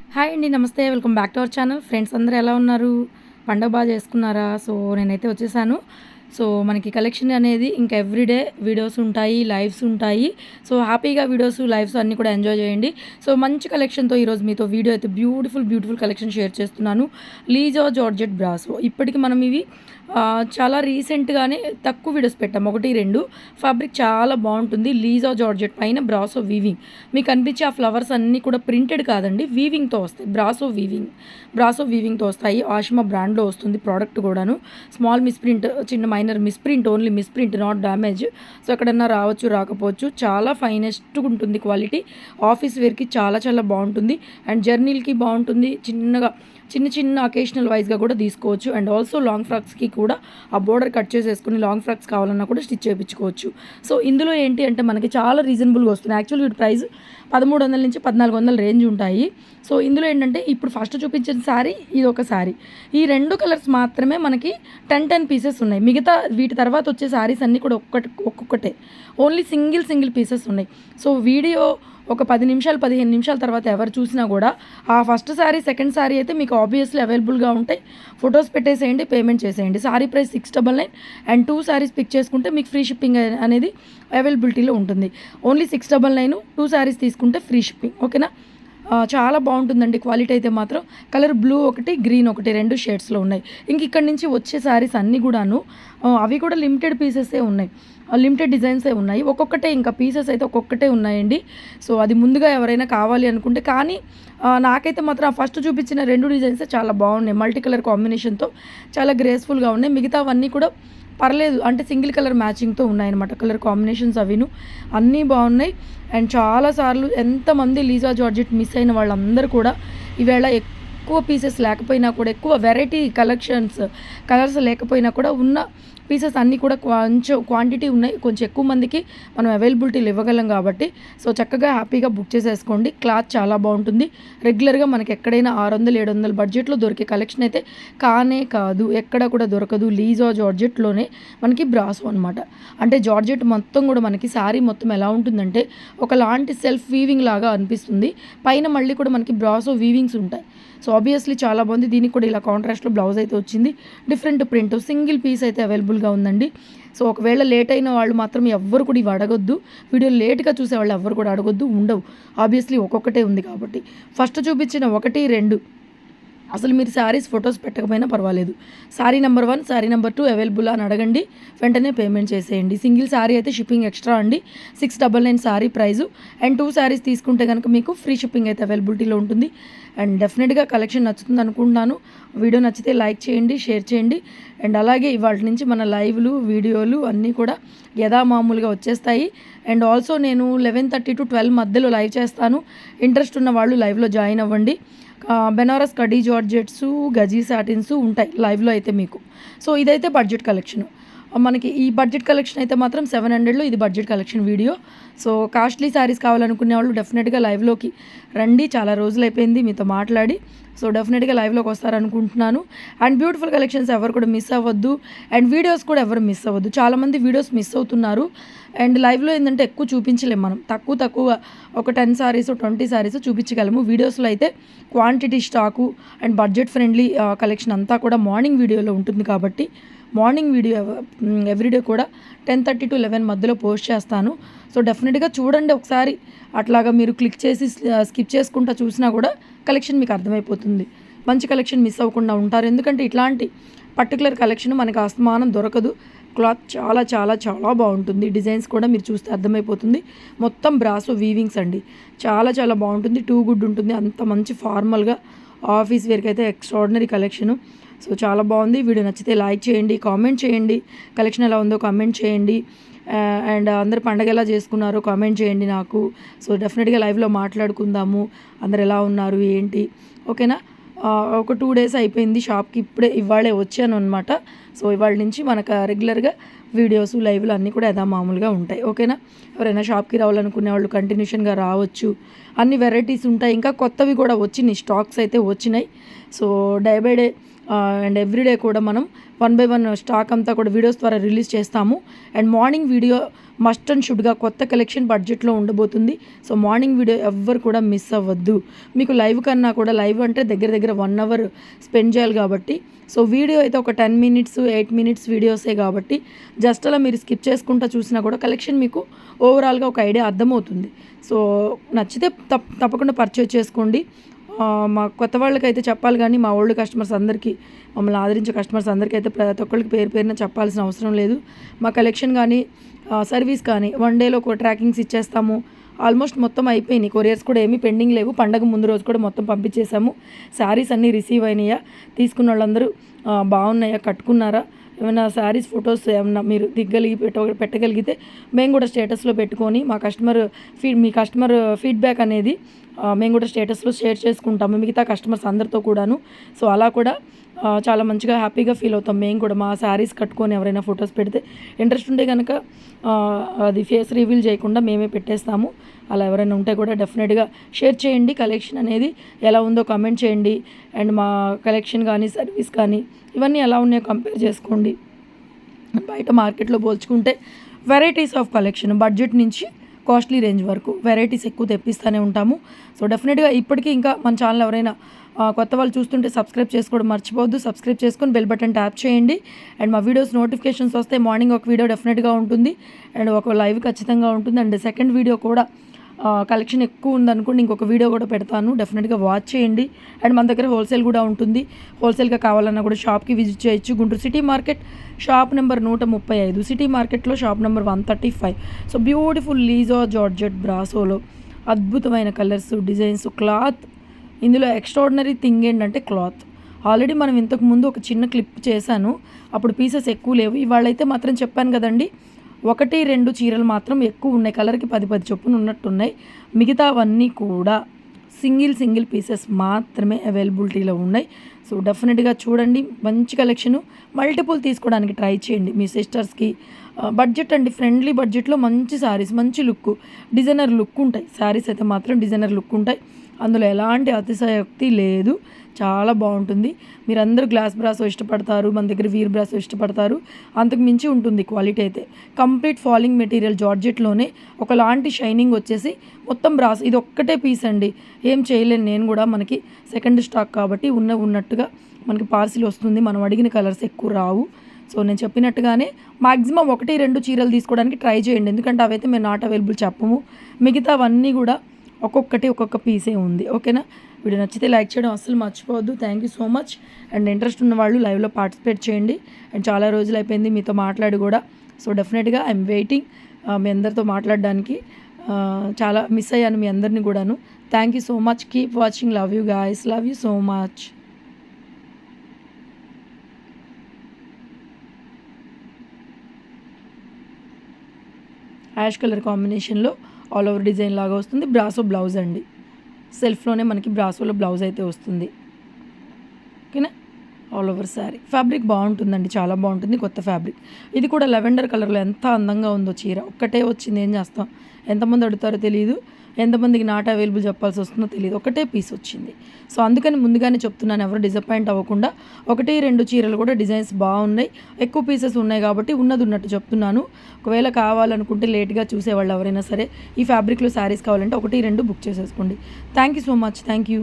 Hi అండి. నమస్తే. Welcome back to our channel. Friends అందరూ ఎలా ఉన్నారు? పండగ బాగా చేసుకున్నారా? సో, నేనైతే వచ్చేసాను. సో, మనకి కలెక్షన్ అనేది ఇంకా ఎవ్రీడే వీడియోస్ ఉంటాయి, లైవ్స్ ఉంటాయి. సో, హ్యాపీగా వీడియోస్, లైవ్స్ అన్నీ కూడా ఎంజాయ్ చేయండి. సో, మంచి కలెక్షన్‌తో ఈరోజు మీతో వీడియో అయితే బ్యూటిఫుల్ కలెక్షన్ షేర్ చేస్తున్నాను. లీజో జార్జెట్ బ్రాసో. ఇప్పటికి మనం ఇవి చాలా రీసెంట్‌గానే తక్కువ వీడియోస్ పెట్టాం. 1, 2 ఫ్యాబ్రిక్ చాలా బావుంటుంది. లీజో జార్జెట్ పైన బ్రాసో వీవింగ్. మీకు కనిపించే ఆ ఫ్లవర్స్ అన్నీ కూడా ప్రింటెడ్ కాదండి. వీవింగ్‌తో వస్తాయి. బ్రాసో వీవింగ్‌తో వస్తాయి. ఆషిమా బ్రాండ్‌లో వస్తుంది ప్రోడక్ట్ కూడాను. స్మాల్ మిస్‌ప్రింట్, చిన్న minor misprint, only misprint not damage. So, ఎక్కడన్నా రావచ్చు, రాకపోవచ్చు. చాలా ఫైనెస్ట్‌గా ఉంటుంది క్వాలిటీ. ఆఫీస్ వేర్‌కి చాలా బావుంటుంది. అండ్ జర్నీలకి బావుంటుంది. చిన్న అకేషనల్ వైజ్‌గా కూడా తీసుకోవచ్చు. అండ్ ఆల్సో లాంగ్ ఫ్రాక్స్‌కి కూడా ఆ బోర్డర్ కట్ చేసేసుకొని లాంగ్ ఫ్రాక్స్ కావాలన్నా కూడా స్టిచ్ చేయించుకోవచ్చు. సో, ఇందులో ఏంటి అంటే మనకి చాలా రీజనబుల్‌గా వస్తుంది. యాక్చువల్లీ వీటి ప్రైస్ 1300 నుంచి 1400 రేంజ్ ఉంటాయి. సో, ఇందులో ఏంటంటే ఇప్పుడు ఫస్ట్ చూపించిన శారీ, ఇదొక శారీ. ఈ 2 కలర్స్ మాత్రమే మనకి 10 పీసెస్ ఉన్నాయి. మిగతా వీటి తర్వాత వచ్చే శారీస్ అన్నీ కూడా ఒక్కొక్కటే. ఓన్లీ సింగిల్ పీసెస్ ఉన్నాయి. సో, వీడియో ఒక 10 నిమిషాలు, 15 నిమిషాల తర్వాత ఎవరు చూసినా కూడా ఆ ఫస్ట్ శారీ, సెకండ్ శారీ అయితే మీకు ఆబ్వియస్లీ అవైలబుల్గా ఉంటాయి. ఫొటోస్ పెట్టేసేయండి, పేమెంట్ చేసేయండి. Sari price 699 and 2 saris pick చేసుకుంటే మీకు ఫ్రీ షిప్పింగ్ అనేది అవైలబిలిటీలో ఉంటుంది. ఓన్లీ 699, 2 శారీస్ తీసుకుంటే ఫ్రీ షిప్పింగ్. ఓకేనా? చాలా బాగుంటుందండి. క్వాలిటీ అయితే మాత్రం కలర్ బ్లూ ఒకటి, గ్రీన్ ఒకటి, 2 షేడ్స్లో ఉన్నాయి. ఇంక ఇక్కడ నుంచి వచ్చే శారీస్ అన్నీ కూడాను అవి కూడా లిమిటెడ్ పీసెసే ఉన్నాయి. లిమిటెడ్ డిజైన్సే ఉన్నాయి. ఒక్కొక్కటే ఇంకా పీసెస్ అయితే ఒక్కొక్కటే ఉన్నాయండి. సో, అది ముందుగా ఎవరైనా కావాలి అనుకుంటే, కానీ నాకైతే మాత్రం ఆ ఫస్ట్ చూపించిన 2 డిజైన్సే చాలా బాగున్నాయి. మల్టీ కలర్ కాంబినేషన్తో చాలా గ్రేస్ఫుల్గా ఉన్నాయి. మిగతావన్నీ కూడా పర్లేదు, అంటే సింగిల్ కలర్ మ్యాచింగ్తో ఉన్నాయన్నమాట. కలర్ కాంబినేషన్స్ అవిను అన్నీ బాగున్నాయి. అండ్ చాలాసార్లు ఎంతమంది లీజా జార్జెట్ మిస్ అయిన వాళ్ళందరూ కూడా ఈవేళ ఎక్కువ పీసెస్ లేకపోయినా కూడా, ఎక్కువ వెరైటీ కలర్స్ లేకపోయినా కూడా ఉన్న పీసెస్ అన్నీ కూడా కొంచెం క్వాంటిటీ ఉన్నాయి. కొంచెం ఎక్కువ మందికి మనం అవైలబిలిటీలు ఇవ్వగలం కాబట్టి, సో, చక్కగా హ్యాపీగా బుక్ చేసేసుకోండి. క్లాత్ చాలా బాగుంటుంది. రెగ్యులర్గా మనకి ఎక్కడైనా 600-700 బడ్జెట్లో దొరికే కలెక్షన్ అయితే కానే కాదు. ఎక్కడ కూడా దొరకదు. లీజా జార్జెట్లోనే మనకి బ్రాసో అనమాట. అంటే జార్జెట్ మొత్తం కూడా మనకి శారీ మొత్తం ఎలా ఉంటుందంటే ఒకలాంటి సెల్ఫ్ వీవింగ్ లాగా అనిపిస్తుంది. పైన మళ్ళీ కూడా మనకి బ్రాసో వీవింగ్స్ ఉంటాయి. సో, ఆబ్వియస్లీ చాలా బాగుంది. దీనికి కూడా ఇలా కాంట్రాస్ట్లో బ్లౌజ్ అయితే వచ్చింది. డిఫరెంట్ ప్రింట్, సింగిల్ పీస్ అయితే అవైలబుల్గా ఉందండి. సో, ఒకవేళ లేట్ అయిన వాళ్ళు మాత్రం ఎవ్వరు కూడా ఇవి అడగొద్దు. వీడియో లేట్గా చూసేవాళ్ళు ఎవ్వరు కూడా అడగొద్దు, ఉండవు. ఆబ్వియస్లీ ఒక్కొక్కటే ఉంది కాబట్టి. ఫస్ట్ చూపించిన 1, 2 అసలు మీరు శారీస్ ఫొటోస్ పెట్టకపోయినా పర్వాలేదు. Sari number 1, sari number 2 available అని అడగండి. వెంటనే పేమెంట్ చేసేయండి. సింగిల్ శారీ అయితే షిప్పింగ్ ఎక్స్ట్రా అండి. 699 శారీ ప్రైజు. అండ్ 2 శారీస్ తీసుకుంటే కనుక మీకు ఫ్రీ షిప్పింగ్ అయితే అవైలబిలిటీలో ఉంటుంది. అండ్ డెఫినెట్గా కలెక్షన్ నచ్చుతుంది అనుకుంటున్నాను. వీడియో నచ్చితే లైక్ చేయండి, షేర్ చేయండి. అండ్ అలాగే ఇవాళ నుంచి మన లైవ్లు, వీడియోలు అన్నీ కూడా యథామామూలుగా వచ్చేస్తాయి. అండ్ ఆల్సో నేను 11:30 to 12 మధ్యలో లైవ్ చేస్తాను. ఇంట్రెస్ట్ ఉన్న వాళ్ళు లైవ్లో జాయిన్ అవ్వండి. బెనారస్ కడీ జార్జెట్సు, గజీ సాటిన్స్ ఉంటాయి లైవ్లో అయితే మీకు. సో, ఇదైతే బడ్జెట్ కలెక్షన్. మనకి ఈ బడ్జెట్ కలెక్షన్ అయితే మాత్రం 700లో ఇది budget collection video. So, costly saris కావాలనుకునే వాళ్ళు డెఫినెట్గా లైవ్లోకి రండి. చాలా రోజులైపోయింది మీతో మాట్లాడి. సో, డెఫినెట్గా లైవ్లోకి వస్తారనుకుంటున్నాను. అండ్ బ్యూటిఫుల్ కలెక్షన్స్ ఎవరు కూడా మిస్ అవ్వద్దు. అండ్ వీడియోస్ కూడా ఎవరు మిస్ అవ్వద్దు. చాలామంది వీడియోస్ మిస్ అవుతున్నారు. అండ్ లైవ్లో ఏంటంటే ఎక్కువ చూపించలేము మనం. తక్కువ ఒక 10 సారీస్, 20 సారీస్ చూపించగలము. వీడియోస్లో అయితే quantity stock and budget friendly collection అంతా కూడా మార్నింగ్ వీడియోలో ఉంటుంది కాబట్టి మార్నింగ్ వీడియో ఎవ్రీడే కూడా 10:30 to 11 మధ్యలో పోస్ట్ చేస్తాను. సో, డెఫినెట్గా చూడండి ఒకసారి. అట్లాగా మీరు క్లిక్ చేసి స్కిప్ చేసుకుంటా చూసినా కూడా కలెక్షన్ మీకు అర్థమైపోతుంది. మంచి కలెక్షన్ మిస్ అవ్వకుండా ఉంటారు. ఎందుకంటే ఇట్లాంటి పర్టికులర్ కలెక్షన్ మనకు అస్తమానం దొరకదు. క్లాత్ చాలా బాగుంటుంది. డిజైన్స్ కూడా మీరు చూస్తే అర్థమైపోతుంది. మొత్తం బ్రాసో వీవింగ్స్ అండి. చాలా బాగుంటుంది. టూ గుడ్ ఉంటుంది. అంత మంచి ఫార్మల్గా ఆఫీస్ వేర్కి అయితే ఎక్స్ట్రాడినరీ కలెక్షను. సో, చాలా బాగుంది. వీడియో నచ్చితే లైక్ చేయండి, కామెంట్ చేయండి. కలెక్షన్ ఎలా ఉందో కామెంట్ చేయండి. అండ్ అందరు పండగ ఎలా చేసుకున్నారో కామెంట్ చేయండి నాకు. సో, డెఫినెట్గా లైవ్లో మాట్లాడుకుందాము. అందరు ఎలా ఉన్నారు ఏంటి, ఓకేనా? ఒక 2 days అయిపోయింది షాప్కి. ఇవాళే వచ్చాను అనమాట. సో, ఇవాళ నుంచి మనకు రెగ్యులర్గా వీడియోస్, లైవ్లు అన్నీ కూడా యథామామూలుగా ఉంటాయి. ఓకేనా? ఎవరైనా షాప్కి రావాలనుకునే వాళ్ళు కంటిన్యూషన్గా రావచ్చు. అన్ని వెరైటీస్ ఉంటాయి. ఇంకా కొత్తవి కూడా వచ్చినాయి, స్టాక్స్ అయితే వచ్చినాయి. So, day by day and everyday కూడా మనం 1 బై 1 స్టాక్ అంతా కూడా వీడియోస్ ద్వారా రిలీజ్ చేస్తాము. And morning video must and షుడ్గా కొత్త కలెక్షన్ బడ్జెట్లో ఉండబోతుంది. సో మార్నింగ్ వీడియో ఎవ్వరు కూడా మిస్ అవ్వద్దు. మీకు లైవ్ కన్నా కూడా లైవ్ అంటే దగ్గర దగ్గర 1 అవర్ స్పెండ్ చేయాలి కాబట్టి, సో వీడియో అయితే ఒక 10 మినిట్స్ 8 మినిట్స్ వీడియోసే కాబట్టి జస్ట్ అలా మీరు స్కిప్ చేసుకుంటూ చూసినా కూడా కలెక్షన్ మీకు ఓవరాల్గా ఒక ఐడియా అర్థమవుతుంది. సో నచ్చితే తప్పకుండా పర్చేజ్ చేసుకోండి. మా కొత్త వాళ్ళకైతే చెప్పాలి కానీ మా ఓల్డ్ కస్టమర్స్ అందరికీ, మమ్మల్ని ఆదరించే కస్టమర్స్ అందరికీ అయితే ప్రతి ఒక్కరికి పేరు పేరున చెప్పాల్సిన అవసరం లేదు. మా కలెక్షన్ కానీ సర్వీస్ కానీ 1 డేలో ట్రాకింగ్స్ ఇచ్చేస్తాము. ఆల్మోస్ట్ మొత్తం అయిపోయినాయి. కొరియర్స్ కూడా ఏమీ పెండింగ్ లేవు. పండగ ముందు రోజు కూడా మొత్తం పంపించేసాము. శారీస్ అన్నీ రిసీవ్ అయినాయా, తీసుకున్న వాళ్ళందరూ బాగున్నాయా, కట్టుకున్నారా, ఏమైనా శారీస్ ఫొటోస్ ఏమన్నా మీరు పెట్టగలిగితే మేము కూడా స్టేటస్లో పెట్టుకొని మీ కస్టమర్ ఫీడ్బ్యాక్ అనేది మేము కూడా స్టేటస్లో షేర్ చేసుకుంటాము మిగతా కస్టమర్స్ అందరితో కూడాను. సో అలా కూడా చాలా మంచిగా హ్యాపీగా ఫీల్ అవుతాం మేము కూడా. మా శారీస్ కట్టుకొని ఎవరైనా ఫొటోస్ పెడితే ఇంట్రెస్ట్ ఉంటే కనుక అది ఫేస్ రివీల్ చేయకుండా మేమే పెట్టేస్తాము. అలా ఎవరైనా ఉంటే కూడా డెఫినెట్గా షేర్ చేయండి. కలెక్షన్ అనేది ఎలా ఉందో కామెంట్ చేయండి. అండ్ మా కలెక్షన్ కానీ సర్వీస్ కానీ ఇవన్నీ ఎలా ఉన్నాయో కంపేర్ చేసుకోండి. బయట మార్కెట్లో పోల్చుకుంటే వెరైటీస్ ఆఫ్ కలెక్షన్ బడ్జెట్ నుంచి కాస్ట్లీ రేంజ్ వరకు వెరైటీస్ ఎక్కువ తెప్పిస్తూనే ఉంటాము. సో డెఫినెట్గా ఇప్పటికీ ఇంకా మన ఛానల్ ఎవరైనా కొత్త వాళ్ళు చూస్తుంటే సబ్స్క్రైబ్ చేసుకోవడం మర్చిపోవద్దు. సబ్స్క్రైబ్ చేసుకొని బెల్ బటన్ ట్యాప్ చేయండి. అండ్ మా వీడియోస్ నోటిఫికేషన్స్ వస్తే మార్నింగ్ ఒక వీడియో డెఫినెట్గా ఉంటుంది అండ్ ఒక లైవ్ ఖచ్చితంగా ఉంటుంది. అండ్ సెకండ్ వీడియో కూడా కలెక్షన్ ఎక్కువ ఉందనుకోండి ఇంకొక వీడియో కూడా పెడతాను, డెఫినెట్గా వాచ్ చేయండి. అండ్ మన దగ్గర హోల్సేల్ కూడా ఉంటుంది. హోల్సేల్గా కావాలన్నా కూడా షాప్కి విజిట్ చేయొచ్చు. Guntur city market shop number 135, city మార్కెట్లో షాప్ నెంబర్ 135. సో బ్యూటిఫుల్ లీజో జార్జెట్ బ్రాసోలో అద్భుతమైన కలర్స్, డిజైన్స్, క్లాత్. ఇందులో ఎక్స్ట్రాడినరీ థింగ్ ఏంటంటే క్లాత్. ఆల్రెడీ మనం ఇంతకుముందు ఒక చిన్న క్లిప్ చేశాను, అప్పుడు పీసెస్ ఎక్కువ లేవు. ఇవాళైతే మాత్రం చెప్పాను కదండి, 1-2 చీరలు మాత్రం ఎక్కువ ఉన్నాయి. కలర్కి 10 చొప్పున ఉన్నట్టున్నాయి. మిగతావన్నీ కూడా సింగిల్ పీసెస్ మాత్రమే అవైలబిలిటీలో ఉన్నాయి. సో డెఫినెట్గా చూడండి, మంచి కలెక్షను. మల్టిపుల్ తీసుకోవడానికి ట్రై చేయండి మీ సిస్టర్స్కి. బడ్జెట్ అండి, ఫ్రెండ్లీ బడ్జెట్లో మంచి శారీస్, మంచి లుక్, డిజైనర్ లుక్ ఉంటాయి. శారీస్ అయితే మాత్రం డిజైనర్ లుక్ ఉంటాయి. అందులో ఎలాంటి అతిశయోక్తి లేదు, చాలా బాగుంటుంది. మీరందరూ గ్లాస్ బ్రాసో ఇష్టపడతారు, మన దగ్గర వీర్ బ్రాసో ఇష్టపడతారు. అంతకు మించి ఉంటుంది క్వాలిటీ అయితే. కంప్లీట్ ఫాలింగ్ మెటీరియల్ జార్జెట్లోనే ఒకలాంటి షైనింగ్ వచ్చేసి మొత్తం బ్రాసో. ఇది ఒక్కటే పీస్ అండి, ఏం చేయలేను నేను కూడా. మనకి సెకండ్ స్టాక్ కాబట్టి ఉన్నట్టుగా మనకి పార్సిల్ వస్తుంది. మనం అడిగిన కలర్స్ ఎక్కువ రావు. సో నేను చెప్పినట్టుగానే మ్యాక్సిమం 1-2 చీరలు తీసుకోవడానికి ట్రై చేయండి, ఎందుకంటే అవైతే మేము నాట్ అవైలబుల్ చెప్పము. మిగతావన్నీ కూడా ఒక్కొక్క పీసే ఉంది. ఓకేనా? వీడియో నచ్చితే లైక్ చేయడం అస్సలు మర్చిపోవద్దు. Thank you so much. And interest ఉన్న వాళ్ళు లైవ్లో పార్టిసిపేట్ చేయండి. అండ్ చాలా రోజులు అయిపోయింది మీతో మాట్లాడి కూడా. సో డెఫినెట్గా ఐఎమ్ వెయిటింగ్ మీ అందరితో మాట్లాడడానికి. చాలా మిస్ అయ్యాను మీ అందరినీ కూడాను. Thank you so much. Keep watching. Love you guys. Love you so much. Ash colour కాంబినేషన్లో ఆల్ ఓవర్ డిజైన్ లాగా వస్తుంది. బ్రాసో బ్లౌజ్ అండి, సెల్ఫ్లోనే మనకి బ్రాసోలో బ్లౌజ్ అయితే వస్తుంది. ఓకేనా? All over sari. ఫ్యాబ్రిక్ బాగుంటుందండి, చాలా బాగుంటుంది, కొత్త ఫ్యాబ్రిక్. ఇది కూడా లెవెండర్ కలర్లో ఎంత అందంగా ఉందో చీర. ఒక్కటే వచ్చింది, ఏం చేస్తాం. ఎంతమంది అడుగుతారో తెలియదు, ఎంతమందికి నాట్ అవైలబుల్ చెప్పాల్సి వస్తుందో తెలియదు. ఒకటే పీస్ వచ్చింది. సో అందుకని ముందుగానే చెప్తున్నాను, ఎవరు డిసప్పాయింట్ అవ్వకుండా. 1-2 చీరలు కూడా డిజైన్స్ బాగున్నాయి, ఎక్కువ పీసెస్ ఉన్నాయి కాబట్టి ఉన్నట్టు చెప్తున్నాను. ఒకవేళ కావాలనుకుంటే లేట్గా చూసేవాళ్ళు ఎవరైనా సరే ఈ ఫ్యాబ్రిక్లో శారీస్ కావాలంటే 1-2 బుక్ చేసేసుకోండి. Thank you so much. Thank you.